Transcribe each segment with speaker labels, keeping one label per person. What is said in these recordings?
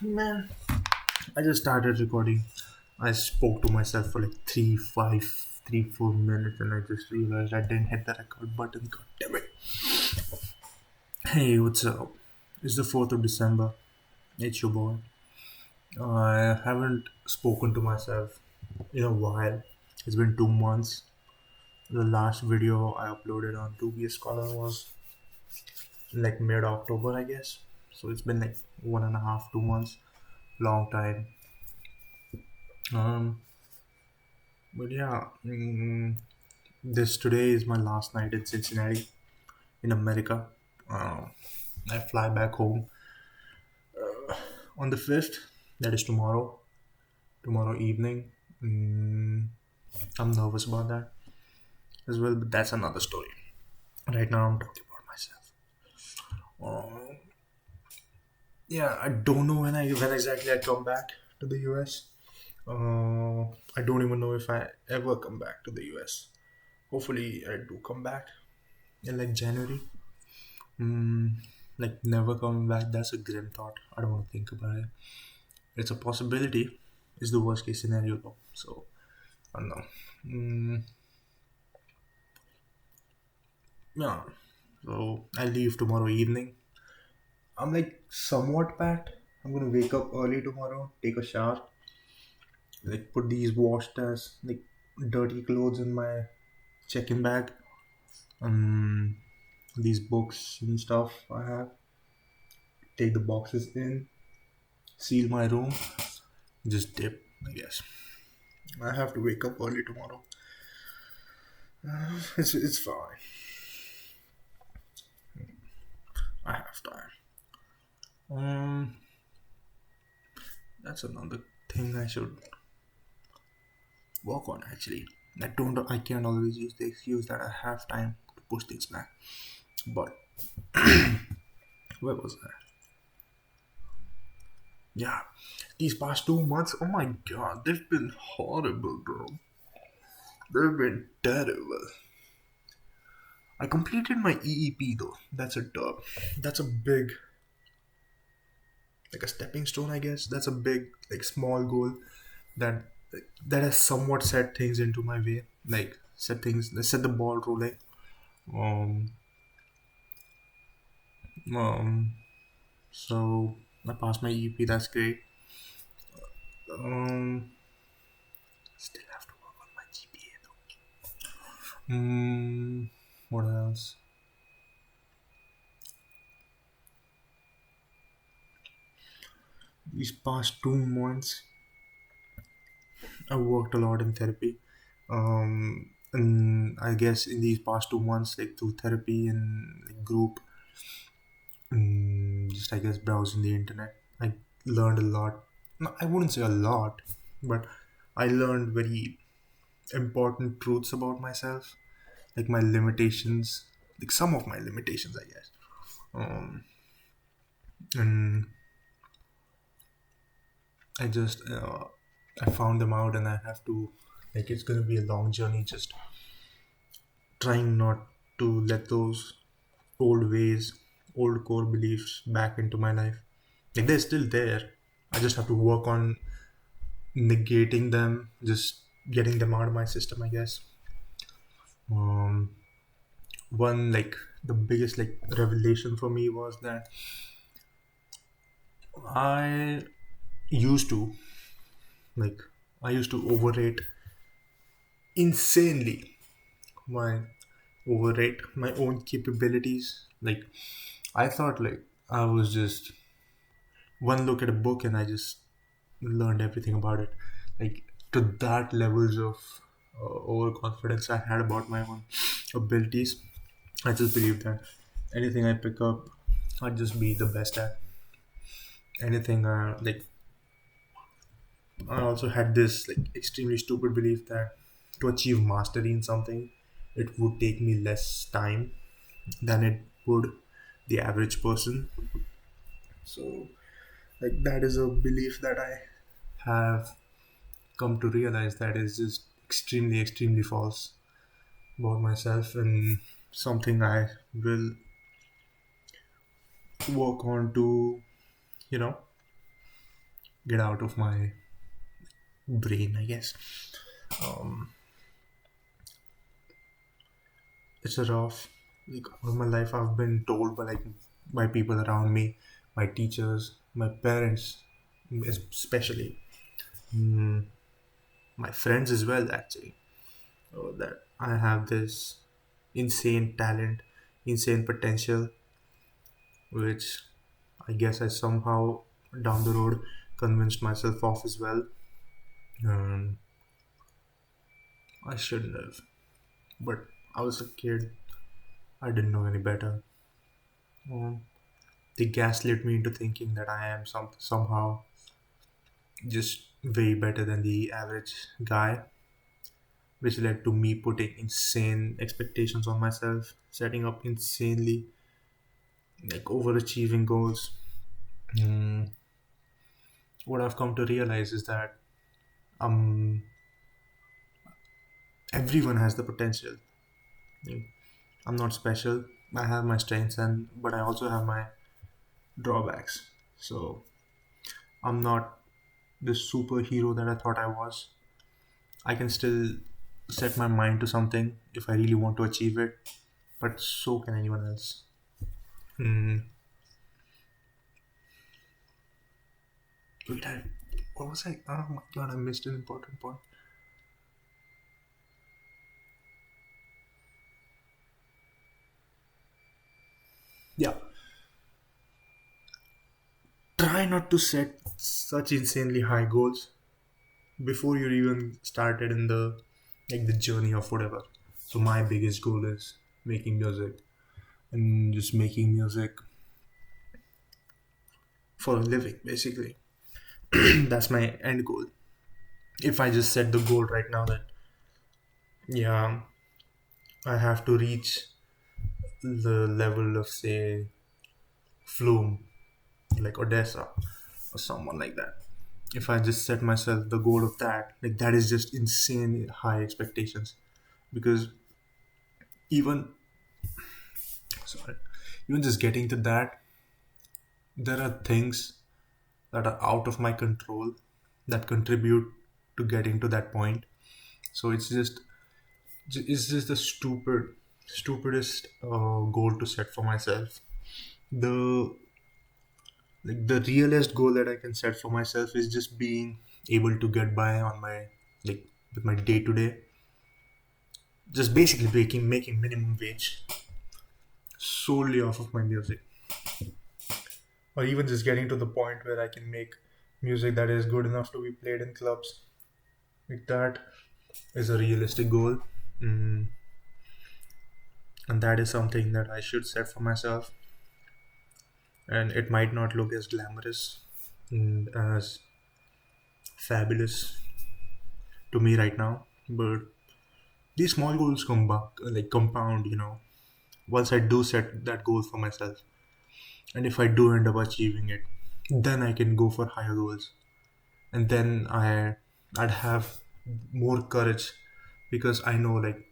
Speaker 1: Man, I just started recording. I spoke to myself for like 4 minutes, and I just realized I didn't hit the record button. God damn it. Hey, what's up? It's the 4th of December. It's your boy. I haven't spoken to myself in a while. It's been 2 months. The last video I uploaded on 2BS Scholar was like mid October, I guess. So it's been like 1.5, 2 months. Long time. Um, but yeah, this today is my last night in Cincinnati, in America. Uh, I fly back home on the 5th. That is tomorrow. Tomorrow evening. I'm nervous about that as well, but that's another story. Right now, I'm talking about myself. Um, yeah, I don't know when exactly I come back to the US. I don't even know if I ever come back to the US. Hopefully, I do come back in like January. Mm, like never coming back. That's a grim thought. I don't want to think about it. It's a possibility. It's the worst case scenario though. So I don't know. Mm, yeah. So I leave tomorrow evening. I'm like somewhat packed. I'm gonna wake up early tomorrow, take a shower, like put these washed as like dirty clothes in my check-in bag. Um, these books and stuff I have. Take the boxes in, seal my room, just dip. I guess I have to wake up early tomorrow. It's fine. I have time. Um, that's another thing I should work on actually. I can't always use the excuse that I have time to push things back. But where was I? Yeah, these past 2 months, oh my god, they've been horrible, bro. They've been terrible. I completed my EEP though. That's a dub. That's a big, like a stepping stone, I guess. That's a big, like small goal that that has somewhat set things into my way. Like set the ball rolling. Um, um. So I passed my EP. That's great. Um, still have to work on my GPA though. What else? These past 2 months, I worked a lot in therapy. And I guess in these past 2 months, like through therapy and like, group, just I guess browsing the internet, I learned a lot. No, I wouldn't say a lot, but I learned very important truths about myself, like my limitations, like some of my limitations, I guess. Um, and I just I found them out, and I have to like it's gonna be a long journey. Just trying not to let those old ways, old core beliefs back into my life. Like they're still there. I just have to work on negating them, just getting them out of my system, I guess. Um, one like the biggest like revelation for me was that I used to like I used to insanely my overrate my own capabilities. Like I thought like I was just one look at a book and I just learned everything about it. Like to that levels of overconfidence I had about my own abilities. I just believe that anything I pick up, I'd just be the best at. Anything like I also had this like extremely stupid belief that to achieve mastery in something, it would take me less time than it would the average person. So like that is a belief that I have come to realize that is just extremely false about myself, and something I will work on to you know get out of my brain, I guess. Um, it's a rough, like, all my life I've been told by like by people around me, my teachers, my parents, especially, mm, my friends as well, actually, that I have this insane talent, insane potential, which I guess I somehow down the road convinced myself of as well. Um, I shouldn't have, but I was a kid. I didn't know any better. Um, they gaslit me into thinking that I am somehow just way better than the average guy, which led to me putting insane expectations on myself, setting up insanely like overachieving goals. Mm, what I've come to realize is that um everyone has the potential. Like, I'm not special. I have my strengths and but I also have my drawbacks. So I'm not the superhero that I thought I was. I can still set my mind to something if I really want to achieve it, but so can anyone else. Hmm. Wait, what was I? Oh my god, I missed an important point. Yeah, try not to set such insanely high goals before you're even started in the like the journey of whatever. So my biggest goal is making music and just making music for a living, basically. That's my end goal. If I just set the goal right now that yeah, I have to reach the level of say Flume, like Odessa or someone like that. If I just set myself the goal of that, like that is just insane high expectations. Because even sorry, even just getting to that, there are things that are out of my control that contribute to getting to that point. So it's just the stupidest goal to set for myself. The the realest goal that I can set for myself is just being able to get by on my like with my day to day, just basically making minimum wage solely off of my music, or even just getting to the point where I can make music that is good enough to be played in clubs. Like that is a realistic goal, mm, and that is something that I should set for myself. And it might not look as glamorous and as fabulous to me right now, but these small goals come back, like compound, once I do set that goal for myself. And if I do end up achieving it, then I can go for higher goals. And then I'd have more courage because I know like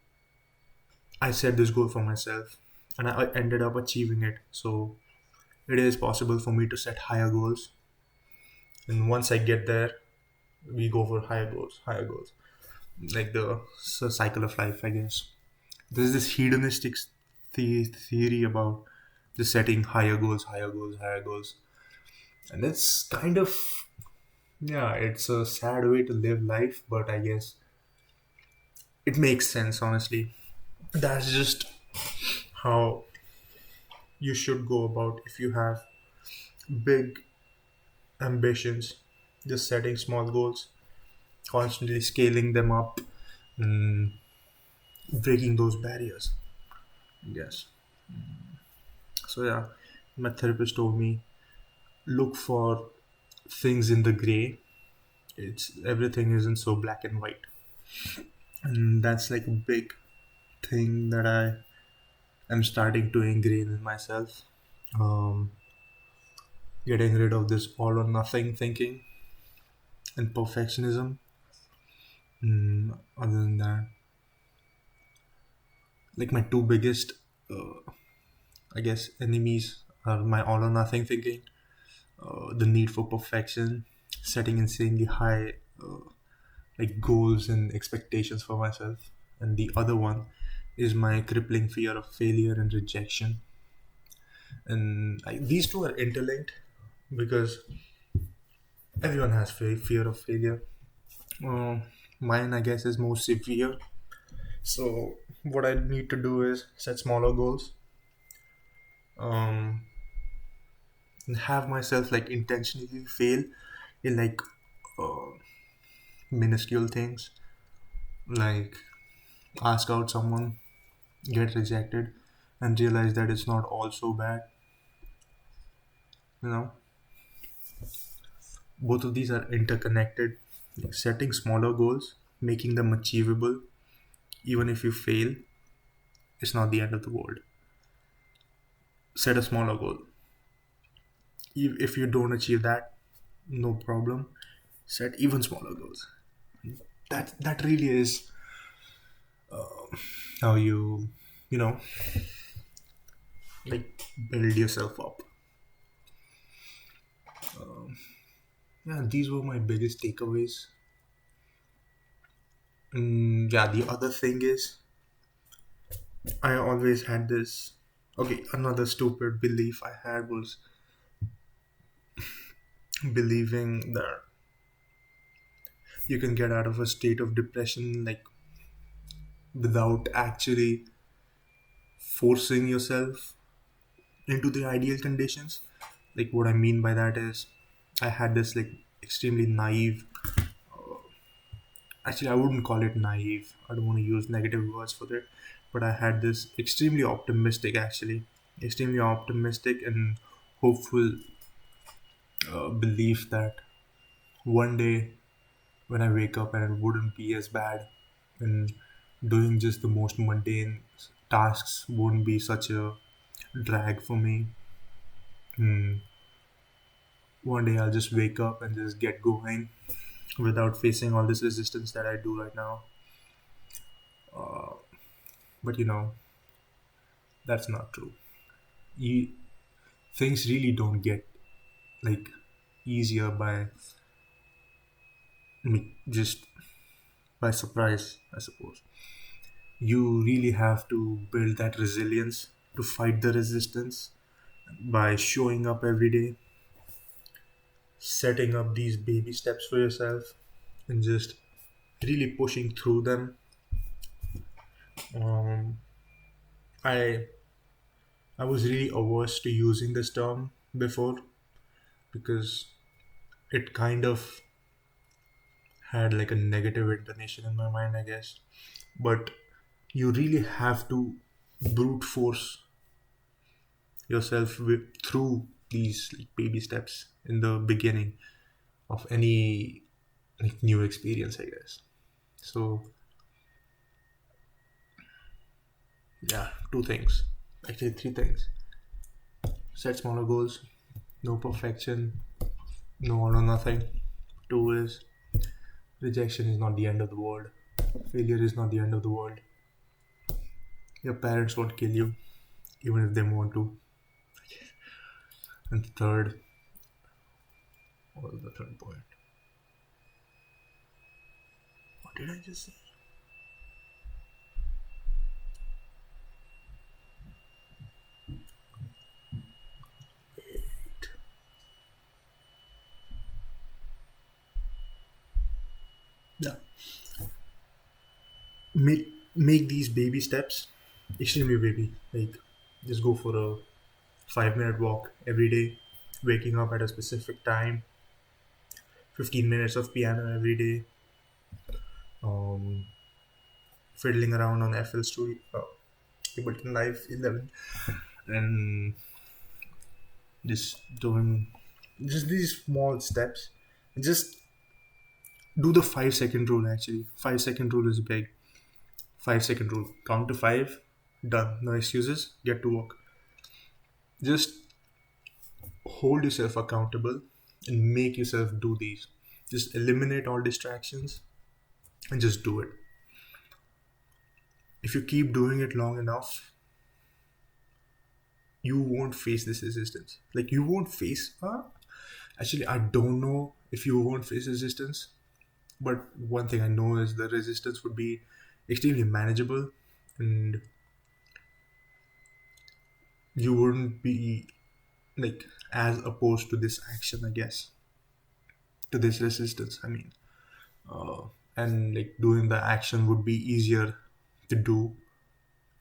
Speaker 1: I set this goal for myself and I ended up achieving it. So it is possible for me to set higher goals. And once I get there, we go for higher goals. Like the cycle of life, I guess. There's this hedonistic theory about just setting higher goals, higher goals, higher goals. And it's kind of, yeah, it's a sad way to live life, but I guess it makes sense, honestly. That's just how you should go about if you have big ambitions, just setting small goals, constantly scaling them up, and breaking those barriers. Yes. So, yeah, my therapist told me look for things in the gray. It's everything isn't so black and white, and that's like a big thing that I am starting to ingrain in myself. Um, Getting rid of this all or nothing thinking and perfectionism. Other than that, like my two biggest, I guess, enemies are my all or nothing thinking, the need for perfection, setting insanely high like goals and expectations for myself, and the other one is my crippling fear of failure and rejection. And these two are interlinked because everyone has fear of failure. Uh, Mine, I guess, is more severe. So what I need to do is set smaller goals, um, and have myself like intentionally fail in like uh, minuscule things, like ask out someone, get rejected, and realize that it's not all so bad. You know, both of these are interconnected. Like setting smaller goals, making them achievable, even if you fail, it's not the end of the world. Set a smaller goal. If you don't achieve that, no problem. Set even smaller goals. That really is how you know like build yourself up. Yeah, these were my biggest takeaways. Yeah, the other thing is I always had this. Okay, another stupid belief I had was believing that you can get out of a state of depression like without actually forcing yourself into the ideal conditions. Like what I mean by that is I had this like extremely naive, actually I wouldn't call it naive, I don't want to use negative words for it, but I had this extremely optimistic and hopeful belief that one day when I wake up and it wouldn't be as bad, and doing just the most mundane tasks won't be such a drag for me. Hmm. One day I'll just wake up and just get going without facing all this resistance that I do right now. But that's not true. You, things really don't get like easier by just by surprise, I suppose. You really have to build that resilience to fight the resistance by showing up every day, setting up these baby steps for yourself, and just really pushing through them. Um, I I was really averse to using this term before because it kind of had like a negative intonation in my mind, I guess. But you really have to brute force yourself through these like, baby steps in the beginning of any like new experience, I guess. So yeah, two things, actually three things: set smaller goals, no perfection, no all or nothing. Two is rejection is not the end of the world. Failure is not the end of the world. Your parents won't kill you, even if they want to. And the third, what was the third point? What did I just say? Yeah, make these baby steps extremely baby. Like, just go for a 5 minute walk every day, waking up at a specific time, 15 minutes of piano every day, um, fiddling around on FL Studio, Ableton Live 11, and just doing just these small steps. Just do the 5 second rule. Actually, 5 second rule is big. 5 second rule. Count to five. Done. No excuses. Get to work. Just hold yourself accountable and make yourself do these. Just eliminate all distractions and just do it. If you keep doing it long enough, you won't face this resistance. Like you won't face. Actually, I don't know if you won't face resistance. But one thing I know is the resistance would be extremely manageable, and you wouldn't be like as opposed to this action, I guess, to this resistance. I mean, and like doing the action would be easier to do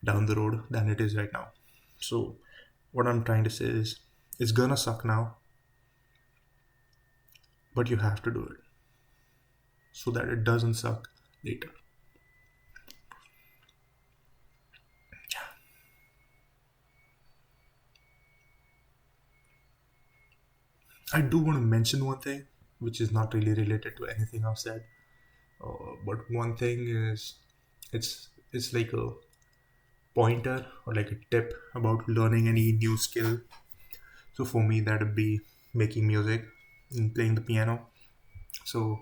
Speaker 1: down the road than it is right now. So, what I'm trying to say is, it's gonna suck now, but you have to do it so that it doesn't suck later. I do want to mention one thing, which is not really related to anything I've said. But one thing is, it's like a pointer or like a tip about learning any new skill. So for me, that would be making music and playing the piano. So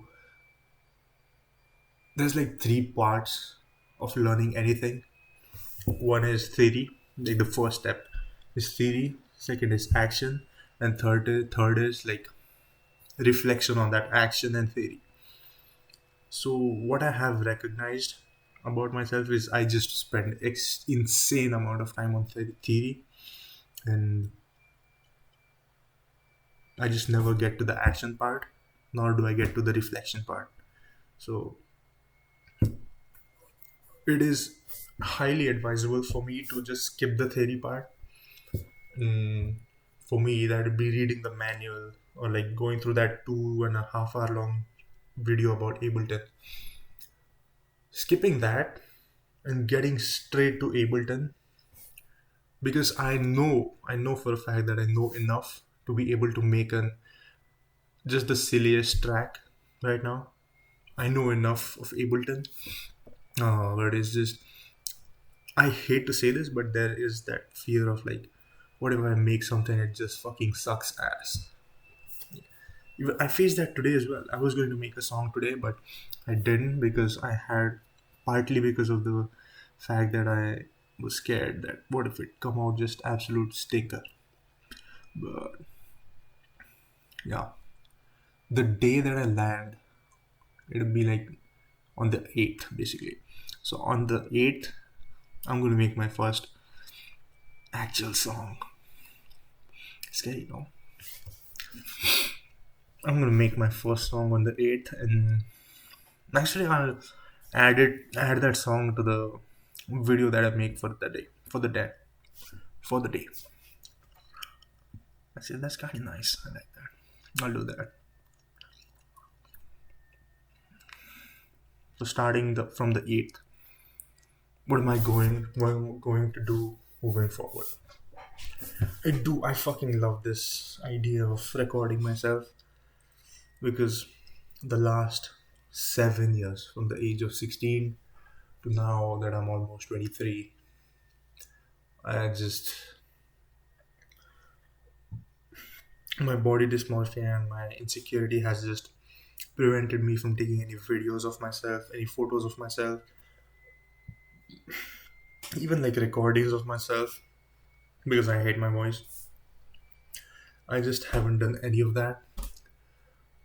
Speaker 1: there's like three parts of learning anything. One is theory, like the first step is theory. Second is action, and third is like reflection on that action and theory. So what I have recognized about myself is I just spend insane amount of time on theory, and I just never get to the action part, nor do I get to the reflection part. So it is highly advisable for me to just skip the theory part. Mm, for me, that would be reading the manual or like going through that 2.5 hour long video about Ableton. Skipping that and getting straight to Ableton, because I know for a fact that I know enough to be able to make an just the silliest track right now. I know enough of Ableton. But it's just, I hate to say this, but there is that fear of like, what if I make something that just fucking sucks ass? I faced that today as well. I was going to make a song today, but I didn't because I had, partly because of the fact that I was scared that what if it come out just absolute stinker. But yeah, the day that I land, it'll be like on the 8th basically. So on the 8th, I'm going to make my first actual song. Scary, no? I'm going to make my first song on the 8th, and actually I'll add that song to the video that I make for the day, for the day. I said that's kind of nice. I like that. I'll do that. So starting from the 8th, what am I going to do moving forward? I fucking love this idea of recording myself, because the last 7 years, from the age of 16 to now that I'm almost 23, I just, my body dysmorphia and my insecurity has just prevented me from taking any videos of myself, any photos of myself, even like recordings of myself, because I hate my voice. I just haven't done any of that,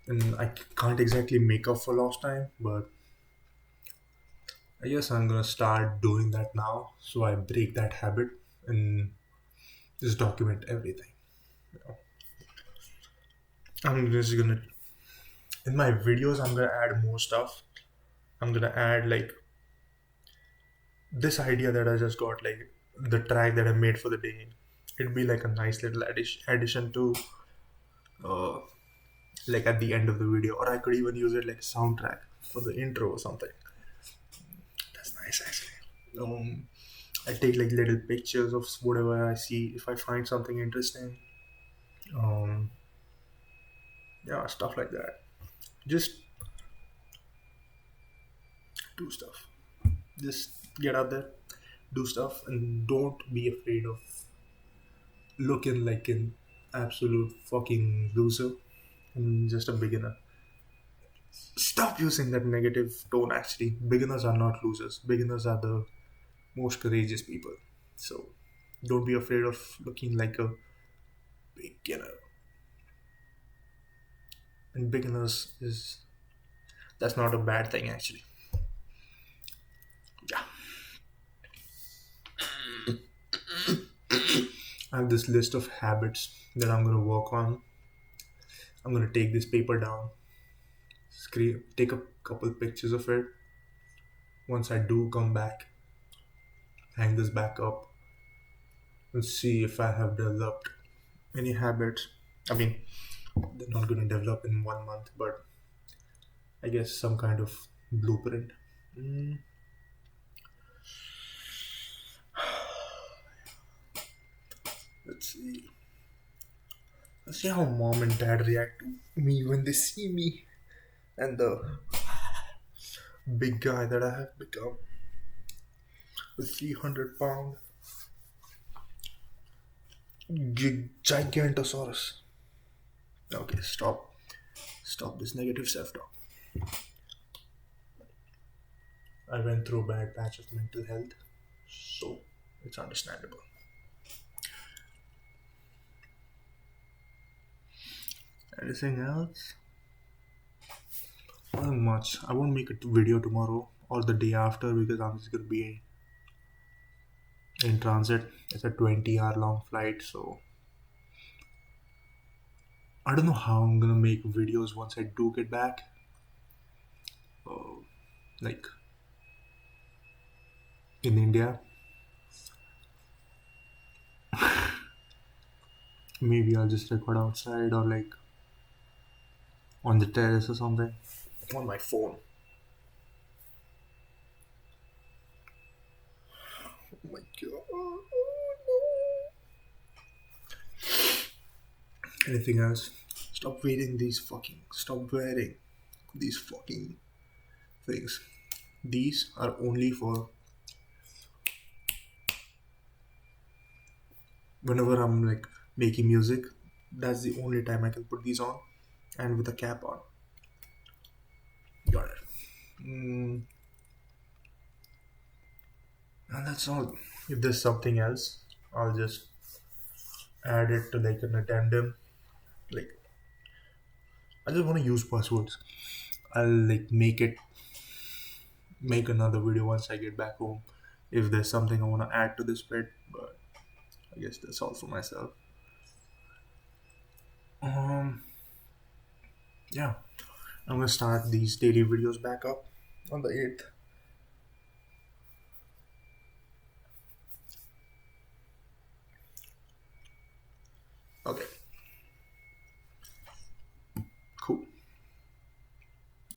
Speaker 1: and I can't exactly make up for lost time, but I guess I'm gonna start doing that now so I break that habit and just document everything. I'm just gonna, in my videos, I'm gonna add more stuff. I'm gonna add like this idea that I just got, like the track that I made for the day. It'd be like a nice little addition to, uh, like at the end of the video, or I could even use it like a soundtrack for the intro or something. That's nice actually. I take like little pictures of whatever I see if I find something interesting. Um, yeah, stuff like that. Just do stuff. Just get out there, do stuff, and don't be afraid of looking like an absolute fucking loser and just a beginner. Stop using that negative tone. Actually, beginners are not losers. Beginners are the most courageous people. So don't be afraid of looking like a beginner. And beginners is that's not a bad thing actually. Yeah, I have this list of habits that I'm gonna work on. I'm gonna take this paper down, take a couple pictures of it. Once I do come back, hang this back up, and see if I have developed any habits. I mean, they're not gonna develop in 1 month, but I guess some kind of blueprint. Mm, let's see. Let's see how mom and dad react to me when they see me and the big guy that I have become. The 300-pound gigantosaurus. Okay, stop. Stop this negative self-talk. I went through a bad patch of mental health, so it's understandable. Anything else? Not much. I won't make a video tomorrow or the day after because I'm just gonna be in transit. It's a 20-hour long flight, so I don't know how I'm gonna make videos once I do get back. Like in India, maybe I'll just record outside or like on the terrace or something on my phone. Oh my god. Oh, no. Anything else? Stop wearing these fucking things. These are only for whenever I'm like making music. That's the only time I can put these on and with a cap on. Got it. And that's all. If there's something else, I'll just add it to like an addendum. Like I just want to use passwords. I'll like make another video once I get back home. If there's something I want to add to this bit, but I guess that's all for myself. Um, yeah, I'm gonna start these daily videos back up on the 8th.